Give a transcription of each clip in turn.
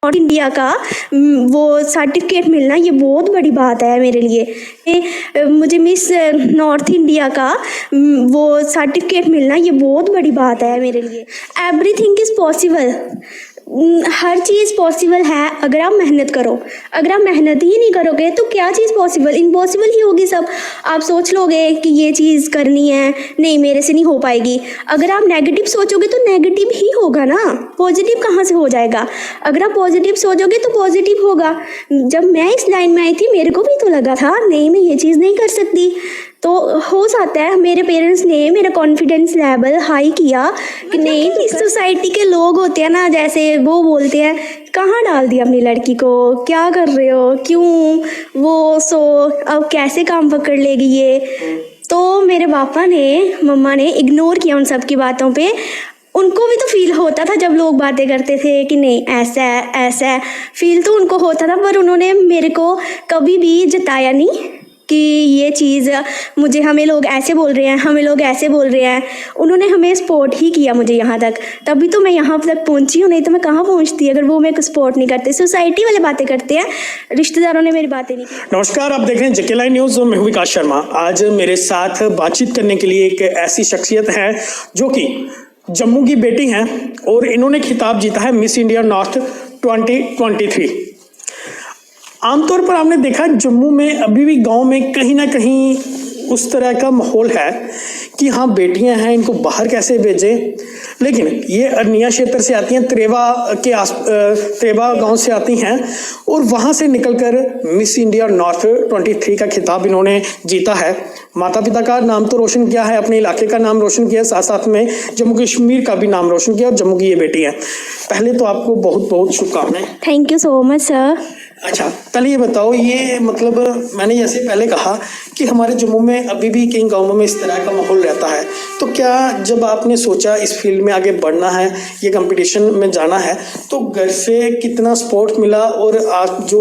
North India का वो certificate मिलना ये बहुत बड़ी बात है मेरे लिए। मुझे मिस नॉर्थ इंडिया का वो सर्टिफिकेट मिलना ये बहुत बड़ी बात है मेरे लिए। Everything is possible, her cheese possible है अगर आप मेहनत करो। अगर आप मेहनत ही नहीं करोगे तो क्या चीज़ पॉसिबल, इम्पॉसिबल ही होगी सब। आप सोच लोगे कि ये चीज़ करनी है, नहीं मेरे से नहीं हो पाएगी। अगर आप नेगेटिव सोचोगे तो नेगेटिव ही होगा ना, पॉजिटिव कहाँ से हो जाएगा। अगर आप पॉजिटिव सोचोगे तो पॉजिटिव होगा। जब मैं इस लाइन में आई थी मेरे को भी तो लगा था नहीं मैं ये चीज़ नहीं कर सकती, तो हो सकता है मेरे पेरेंट्स ने मेरा कॉन्फिडेंस लेवल हाई किया कि नहीं। इस सोसाइटी के लोग होते हैं ना, जैसे वो बोलते हैं कहाँ डाल दिया अपनी लड़की को, क्या कर रहे हो, क्यों वो सो अब कैसे काम पकड़ लेगी ये। तो मेरे पापा ने मम्मा ने इग्नोर किया उन सब की बातों पे। उनको भी तो फील होता था जब लोग बातें करते थे कि नहीं ऐसा है ऐसा है, फील तो उनको होता था, पर उन्होंने मेरे को कभी भी जताया नहीं कि ये चीज़ मुझे हमें लोग ऐसे बोल रहे हैं, हमें लोग ऐसे बोल रहे हैं। उन्होंने हमें सपोर्ट ही किया मुझे यहाँ तक, तभी तो मैं यहाँ तक पहुँची हूँ, नहीं तो मैं कहाँ पहुँचती अगर वो मेरे को सपोर्ट नहीं करते। सोसाइटी वाले बातें करते हैं, रिश्तेदारों ने मेरी बातें नहीं की। नमस्कार, आप देख रहे हैं जेके लाइव न्यूज़ और मैं हूं विकास शर्मा। आज मेरे साथ बातचीत करने के लिए एक ऐसी शख्सियत है जो कि जम्मू की बेटी हैं और इन्होंने खिताब जीता है मिस इंडिया नॉर्थ 2023। आमतौर पर आपने देखा जम्मू में अभी भी गांव में कहीं ना कहीं उस तरह का माहौल है कि हाँ बेटियां हैं इनको बाहर कैसे भेजें, लेकिन ये अरनिया क्षेत्र से आती हैं, त्रेवा गांव से आती हैं और वहां से निकलकर मिस इंडिया नॉर्थ 23 का खिताब इन्होंने जीता है। माता पिता का नाम तो रोशन किया है, अपने इलाके का नाम रोशन किया, साथ साथ में जम्मू कश्मीर का भी नाम रोशन किया और जम्मू की ये बेटी है। पहले तो आपको बहुत बहुत शुभकामनाएं। Thank you so much sir. अच्छा, पहले ये बताओ, ये मतलब मैंने जैसे पहले कहा कि हमारे जम्मू में अभी भी कई गांवों में इस तरह का माहौल रहता है, तो क्या जब आपने सोचा इस फील्ड में आगे बढ़ना है, ये कंपटीशन में जाना है, तो घर से कितना सपोर्ट मिला? और आज जो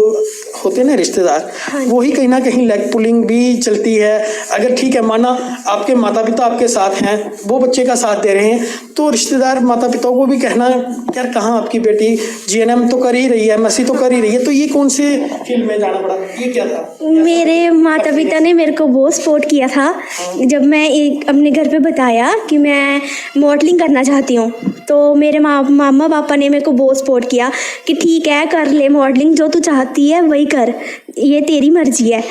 होते हैं ना रिश्तेदार, वही कहीं ना कहीं लेग पुलिंग भी चलती है। अगर ठीक है माना आपके माता पिता आपके साथ हैं, वो बच्चे का साथ दे रहे हैं, तो रिश्तेदार माता पिताओं को भी कहना यार कहाँ आपकी बेटी जीएनएम तो कर ही रही है, एमएससी तो कर ही रही है, तो ये कौन से फील्ड में जाना पड़ा, ये क्या था? मेरे माता पिता ने मेरे को बहुत सपोर्ट किया था। जब मैं एक अपने घर पे बताया कि मैं मॉडलिंग करना चाहती हूँ, तो मेरे मामा पापा ने मेरे को बहुत सपोर्ट किया कि ठीक है कर ले मॉडलिंग, जो तू चाहती है वही कर, ये तेरी मर्जी है।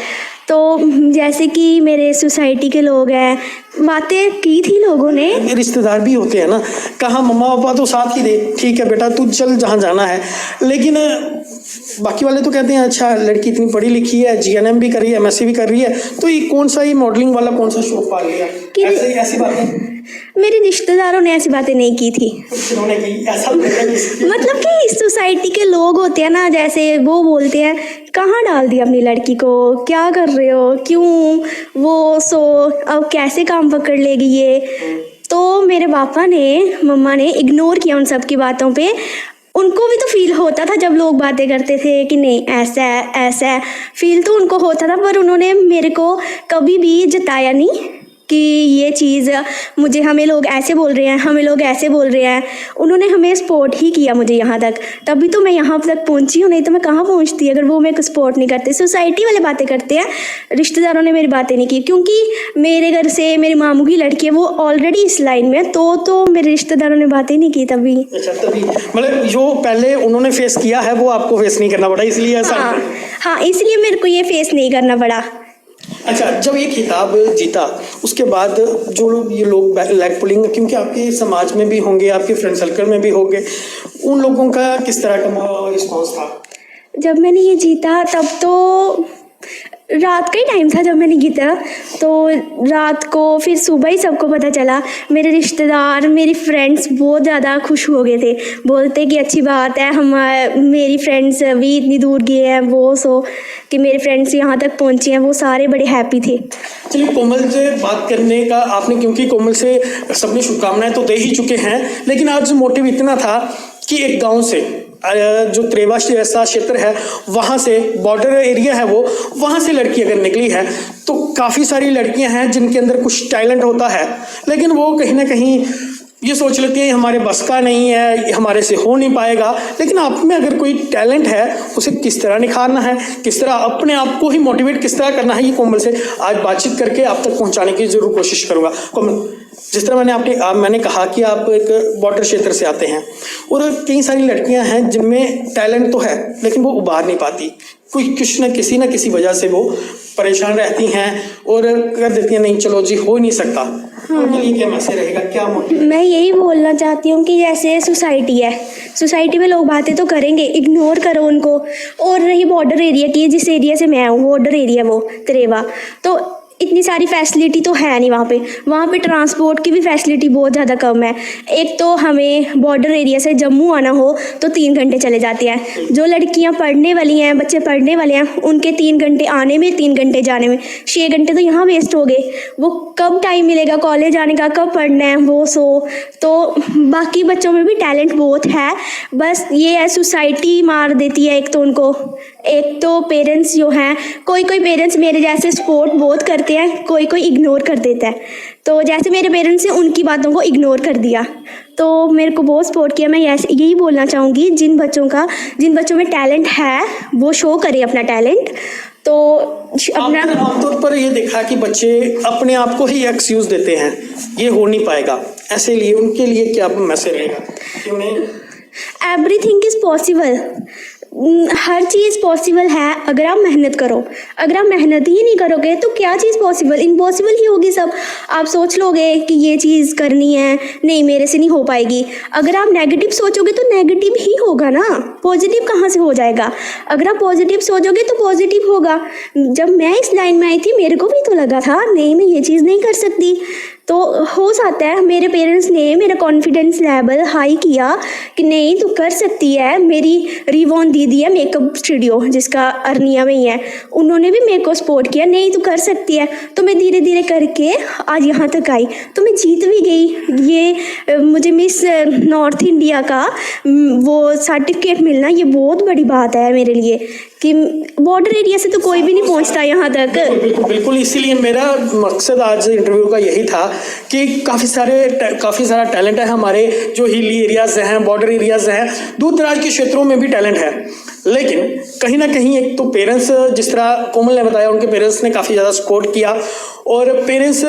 तो जैसे कि मेरे सोसाइटी के लोग हैं, बातें की थी लोगों ने। रिश्तेदार भी होते हैं ना, कहा मम्मा पापा तो साथ ही दे, ठीक है बेटा तू चल जहाँ जाना है, लेकिन बाकी वाले तो कहते हैं अच्छा लड़की इतनी पढ़ी लिखी है, जीएनएम भी कर रही है, एमएससी भी कर रही है, तो ये कौन सा ये मॉडलिंग वाला कौन सा शौक पाल लिया? ऐसी बातें मेरे रिश्तेदारों ने ऐसी बातें नहीं की थी। ऐसा मतलब कि इस सोसाइटी के लोग होते हैं ना, जैसे वो बोलते हैं कहाँ डाल दिया अपनी लड़की को, क्या कर रहे हो, क्यों वो सो अब कैसे काम पकड़ लेगी ये। तो मेरे पापा ने मम्मा ने इग्नोर किया उन सब की बातों पे। उनको भी तो फील होता था जब लोग बातें करते थे कि नहीं ऐसा है ऐसा है, फील तो उनको होता था, पर उन्होंने मेरे को कभी भी जताया नहीं कि ये चीज़ मुझे हमें लोग ऐसे बोल रहे हैं, हमें लोग ऐसे बोल रहे हैं। उन्होंने हमें सपोर्ट ही किया मुझे यहाँ तक, तभी तो मैं यहाँ तक पहुँची हूँ, नहीं तो मैं कहाँ पहुँचती अगर वो मेरे को सपोर्ट नहीं करते। सोसाइटी वाले बातें करते हैं, रिश्तेदारों ने मेरी बातें नहीं की, क्योंकि मेरे घर से मेरे मामू की लड़की है वो ऑलरेडी इस लाइन में, तो मेरे रिश्तेदारों ने बातें नहीं की तभी। अच्छा, तभी मतलब जो पहले उन्होंने फेस किया है वो आपको फेस नहीं करना पड़ा, इसलिए ऐसा? हाँ, इसलिए मेरे को ये फेस नहीं करना पड़ा। अच्छा, जब ये खिताब जीता उसके बाद जो ये लोग लेग पुलिंग, क्योंकि आपके समाज में भी होंगे, आपके फ्रेंड सर्कल में भी होंगे, उन लोगों का किस तरह का रिस्पॉन्स था? जब मैंने ये जीता तब तो रात का ही टाइम था जब मैंने जीता, तो रात को फिर सुबह ही सबको पता चला। मेरे रिश्तेदार मेरी फ्रेंड्स बहुत ज़्यादा खुश हो गए थे, बोलते कि अच्छी बात है, हम मेरी फ्रेंड्स भी इतनी दूर गए हैं, वो सो कि मेरे फ्रेंड्स यहाँ तक पहुँचे हैं, वो सारे बड़े हैप्पी थे। चलिए, कोमल से बात करने का आपने, क्योंकि कोमल से सबने शुभकामनाएं तो दे ही चुके हैं, लेकिन आज मोटिव इतना था कि एक गाँव से जो त्रेवा जैसा क्षेत्र है वहाँ से, बॉर्डर एरिया है वो, वहाँ से लड़की अगर निकली है तो काफ़ी सारी लड़कियां हैं जिनके अंदर कुछ टैलेंट होता है, लेकिन वो कहीं ना कहीं ये सोच लेती है हमारे बस का नहीं है, ये हमारे से हो नहीं पाएगा। लेकिन आप में अगर कोई टैलेंट है उसे किस तरह निखारना है, किस तरह अपने आप को ही मोटिवेट किस तरह करना है, ये कोमल से आज बातचीत करके आप तक पहुंचाने की जरूर कोशिश करूंगा। कोमल, जिस तरह मैंने कहा कि आप एक बॉर्डर क्षेत्र से आते हैं और कई सारी लड़कियां हैं जिनमें टैलेंट तो है लेकिन वो उभार नहीं पाती, कुछ न किसी वजह से वो परेशान रहती हैं और कर देती हैं नहीं चलो जी हो ही नहीं सकता। उनके लिए क्या मैसेज रहेगा, क्या मोटिव? मैं यही बोलना चाहती हूँ कि जैसे सोसाइटी है, सोसाइटी में लोग बातें तो करेंगे, इग्नोर करो उनको। और रही बॉर्डर एरिया की, जिस एरिया से मैं हूँ बॉर्डर एरिया वो त्रेवा, तो इतनी सारी फैसिलिटी तो है नहीं वहाँ पे ट्रांसपोर्ट की भी फैसिलिटी बहुत ज़्यादा कम है। एक तो हमें बॉर्डर एरिया से जम्मू आना हो तो 3 घंटे चले जाते हैं। जो लड़कियां पढ़ने वाली हैं, बच्चे पढ़ने वाले हैं, उनके 3 घंटे आने में, 3 घंटे जाने में, 6 घंटे तो यहाँ वेस्ट हो गए। वो कब टाइम मिलेगा कॉलेज आने का, कब पढ़ना है वो सो। तो बाकी बच्चों में भी टैलेंट बहुत है, बस ये है सोसाइटी मार देती है एक तो उनको। एक तो पेरेंट्स जो हैं, कोई पेरेंट्स मेरे जैसे सपोर्ट बहुत करते हैं, कोई इग्नोर कर देता है। तो जैसे मेरे पेरेंट्स ने उनकी बातों को इग्नोर कर दिया तो मेरे को बहुत सपोर्ट किया। मैं यही बोलना चाहूँगी जिन बच्चों में टैलेंट है वो शो करें अपना टैलेंट। तो अपना आमतौर पर ये देखा कि बच्चे अपने आप को ही एक्सक्यूज देते हैं, ये हो नहीं पाएगा, ऐसे लिए उनके लिए क्या मैसेज रहेगा? Everything is possible, her cheese possible है अगर आप मेहनत करो। अगर आप मेहनत ही नहीं करोगे तो क्या चीज़ पॉसिबल, इम्पॉसिबल ही होगी सब। आप सोच लोगे कि ये चीज़ करनी है, नहीं मेरे से नहीं हो पाएगी। अगर आप नेगेटिव सोचोगे तो नेगेटिव ही होगा ना, पॉजिटिव कहाँ से हो जाएगा। अगर आप पॉजिटिव सोचोगे तो पॉजिटिव होगा। जब मैं इस लाइन में आई थी मेरे को भी तो लगा था नहीं मैं ये चीज़ नहीं कर सकती, तो हो सकता है मेरे पेरेंट्स ने मेरा कॉन्फिडेंस लेवल हाई किया कि नहीं तू कर सकती है। मेरी रिवॉन दीदी है मेकअप स्टूडियो जिसका अर्निया में ही है, उन्होंने भी मेरे को सपोर्ट किया, नहीं तू कर सकती है। तो मैं धीरे धीरे करके आज यहाँ तक आई, तो मैं जीत भी गई। ये मुझे मिस नॉर्थ इंडिया का वो सर्टिफिकेट मिलना ये बहुत बड़ी बात है मेरे लिए कि बॉर्डर एरिया से तो कोई भी नहीं पहुँचता यहाँ तक। बिल्कुल, इसीलिए मेरा मकसद आज इंटरव्यू का यही था कि काफ़ी सारा टैलेंट है हमारे जो हिली एरियाज़ हैं, बॉर्डर एरियाज़ हैं, दूर दराज के क्षेत्रों में भी टैलेंट है। लेकिन कहीं ना कहीं एक तो पेरेंट्स, जिस तरह कोमल ने बताया, उनके पेरेंट्स ने काफ़ी ज़्यादा सपोर्ट किया और पेरेंट्स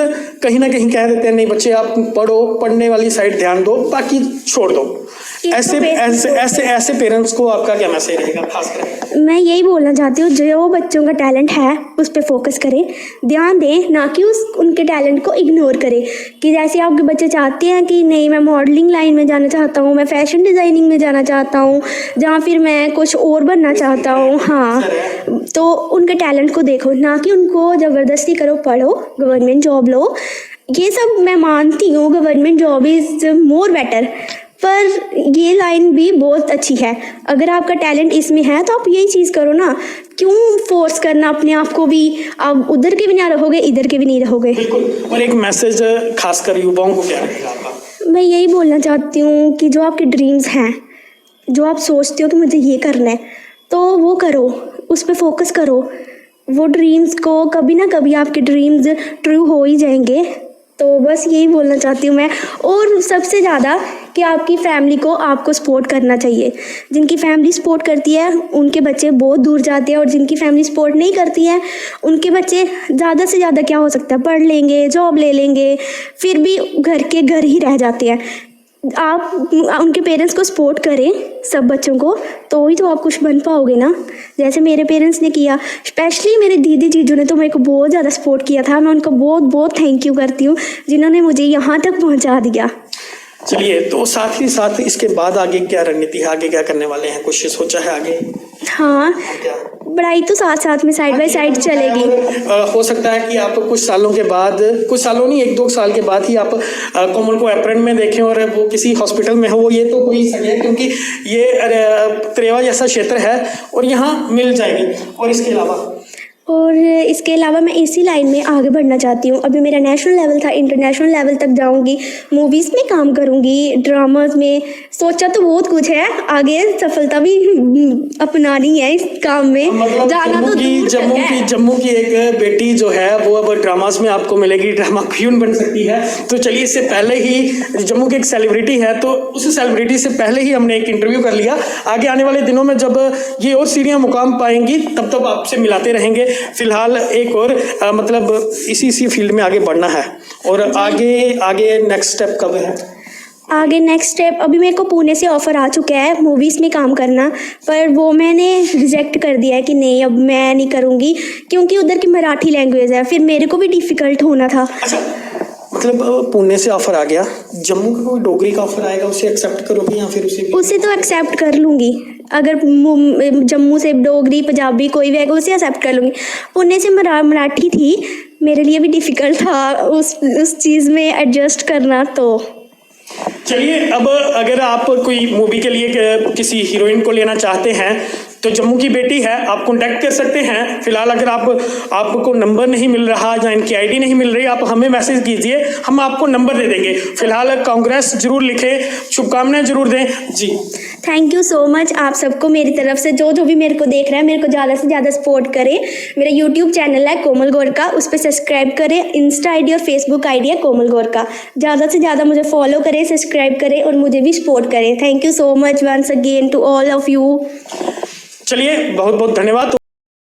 कहीं ना कहीं कह देते हैं नहीं बच्चे आप पढ़ो, पढ़ने वाली साइड ध्यान दो, बाकी छोड़ दो। ऐसे पेरेंट्स को आपका क्या मैसेज रहेगा खासकर? मैं यही बोलना चाहती हूँ जो बच्चों का टैलेंट है उस पर फोकस करें, ध्यान दें, ना कि उनके टैलेंट को इग्नोर करें। कि जैसे आपके बच्चे चाहते हैं कि नहीं मैं मॉडलिंग लाइन में जाना चाहता हूँ, मैं फैशन डिज़ाइनिंग में जाना चाहता हूँ, या फिर मैं कुछ और बनना चाहता हूँ, हाँ, तो उनके टैलेंट को देखो, ना कि उनको ज़बरदस्ती करो पढ़ो, गवर्नमेंट जॉब लो। ये सब मैं मानती हूँ, government job is more better, पर ये लाइन भी बहुत अच्छी है। अगर आपका टैलेंट इसमें है तो आप यही चीज़ करो ना, क्यों फोर्स करना अपने आप को भी। आप उधर के भी नहीं रहोगे, इधर के भी नहीं रहोगे। बिल्कुल। और एक मैसेज खासकर युवाओं को क्या रहेगा आपका? मैं यही बोलना चाहती हूँ कि जो आपके ड्रीम्स हैं, जो आप सोचते हो कि मुझे ये करना है, तो वो करो, उस पर फोकस करो। वो ड्रीम्स को कभी ना कभी आपके ड्रीम्स ट्रू हो ही जाएंगे। तो बस यही बोलना चाहती हूँ मैं। और सबसे ज़्यादा कि आपकी फैमिली को आपको सपोर्ट करना चाहिए। जिनकी फैमिली सपोर्ट करती है उनके बच्चे बहुत दूर जाते हैं, और जिनकी फैमिली सपोर्ट नहीं करती है उनके बच्चे ज़्यादा से ज़्यादा क्या हो सकता है, पढ़ लेंगे, जॉब ले लेंगे, फिर भी घर के घर ही रह जाते हैं। आप उनके पेरेंट्स को सपोर्ट करें, सब बच्चों को, तो ही तो आप कुछ बन पाओगे ना, जैसे मेरे पेरेंट्स ने किया। स्पेशली मेरे दीदी जीजू ने तो मेरे को बहुत ज़्यादा सपोर्ट किया था। मैं उनको बहुत बहुत थैंक यू करती हूँ जिन्होंने मुझे यहाँ तक पहुँचा दिया। चलिए, तो साथ ही साथ इसके बाद आगे क्या रणनीति है, आगे क्या करने वाले हैं, कुछ सोचा है आगे? हाँ, पढ़ाई तो साथ साथ में साइड बाय साइड चलेगी। हो सकता है कि आप कुछ सालों के बाद, कुछ सालों नहीं 1-2 साल के बाद ही आप कोमल को अप्रैल में देखें और वो किसी हॉस्पिटल में हो, ये तो कोई सके, क्योंकि ये त्रेवा जैसा क्षेत्र है और यहाँ मिल जाएगी। और इसके अलावा और इसके अलावा मैं इसी लाइन में आगे बढ़ना चाहती हूँ। अभी मेरा नेशनल लेवल था, इंटरनेशनल लेवल तक जाऊँगी, मूवीज़ में काम करूँगी, ड्रामाज में। सोचा तो बहुत कुछ है, आगे सफलता भी अपनानी है इस काम में। मतलब जाना तो दूर तक है। जम्मू की एक बेटी जो है वो अब ड्रामास में आपको मिलेगी, ड्रामा क्वीन बन सकती है। तो चलिए, इससे पहले ही जम्मू की एक सेलिब्रिटी है, तो उस सेलिब्रिटी से पहले ही हमने एक इंटरव्यू कर लिया। आगे आने वाले दिनों में जब ये और सीढ़ियां मुकाम पाएंगी तब तब आपसे मिलाते रहेंगे। फिलहाल एक और मतलब इसी फील्ड में आगे बढ़ना है। और आगे नेक्स्ट स्टेप कब है? आगे नेक्स्ट स्टेप, अभी मेरे को पुणे से ऑफ़र आ चुका है मूवीज़ में काम करना, पर वो मैंने रिजेक्ट कर दिया है कि नहीं, अब मैं नहीं करूँगी, क्योंकि उधर की मराठी लैंग्वेज है, फिर मेरे को भी डिफ़िकल्ट होना था। अच्छा, मतलब पुणे से ऑफर आ गया, जम्मू का कोई डोगरी का ऑफर आएगा, उसे एक्सेप्ट करोगे या फिर उसे तो एक्सेप्ट कर लूँगी। अगर जम्मू से डोगरी पंजाबी कोई भी आएगा उसे एक्सेप्ट कर लूँगी। पुणे से मराठी थी, मेरे लिए भी डिफ़िकल्ट था उस चीज़ में एडजस्ट करना। तो चलिए, अब अगर आप कोई मूवी के लिए किसी हीरोइन को लेना चाहते हैं तो जम्मू की बेटी है, आप कांटेक्ट कर सकते हैं। फिलहाल अगर आपको नंबर नहीं मिल रहा या इनकी आईडी नहीं मिल रही, आप हमें मैसेज कीजिए, हम आपको नंबर दे देंगे। फिलहाल कांग्रेस जरूर लिखें, शुभकामनाएं जरूर दें जी। थैंक यू सो मच आप सबको मेरी तरफ से। जो भी मेरे को देख रहा है, मेरे को ज़्यादा से ज़्यादा सपोर्ट करें। मेरा यूट्यूब चैनल है कोमल गोरका, उस पर सब्सक्राइब करें। इंस्टा आईडी और फेसबुक आईडी है कोमल गोरका। ज़्यादा से ज़्यादा मुझे फॉलो करें, सब्सक्राइब करें और मुझे भी सपोर्ट करें। Thank you so much once again to all of you. चलिए, बहुत बहुत धन्यवाद।